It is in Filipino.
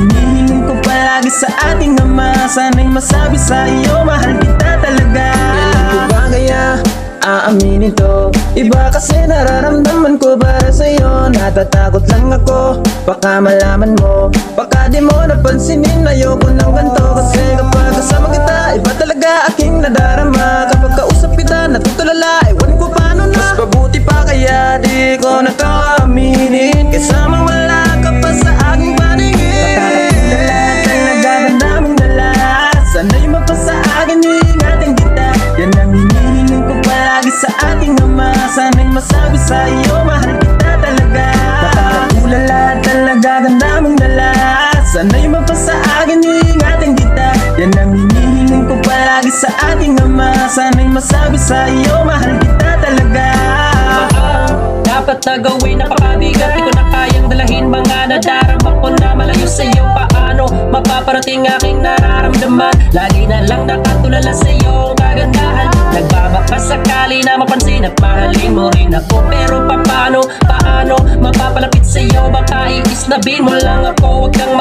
hinihiling ko palagi sa ating ama. Sana'y masabi sa iyo, mahal kita talaga. Kailan ko ba kaya aaminin to? Iba kasi nararamdaman ko para sa'yo. Natatakot lang ako, baka malaman mo, baka di mo napansinin. Ayoko ng ganito kasi kapag kasama kita, iba talaga aking nadarama. Kapag kausap kita, natutulala, ewan ko paano na. Mas mabuti pa kaya di ko na to aminin, kaysa mawala ka pa sa aking paningin. Nakakatulala talaga ka naming dala. Sana'y mapasa akin, iingatan kita. Yan ang hinihiling ko palagi sa ating ama. Sana'y masabi sa iyo, mahal kita talaga. Nakakatulala talaga ka naming dala. Sana'y mapasa akin, iingatan kita. Yan ang hinihiling ko palagi sa ating ama. Sana'y masabi sa iyo, mahal kita talaga. Dapat na gawin, napakabigat, di ko na kayang dalahin. Mga nadarama ko na malayo sa'yo. Paano mapaparating aking nararamdaman? Lagi na lang nakatulala sa'yo ang kagandahan. Nagbabaka sakali na mapansin at mahalin mo rin ako. Pero paano mapapalapit sa'yo? Baka iisnabin mo lang ako, huwag kang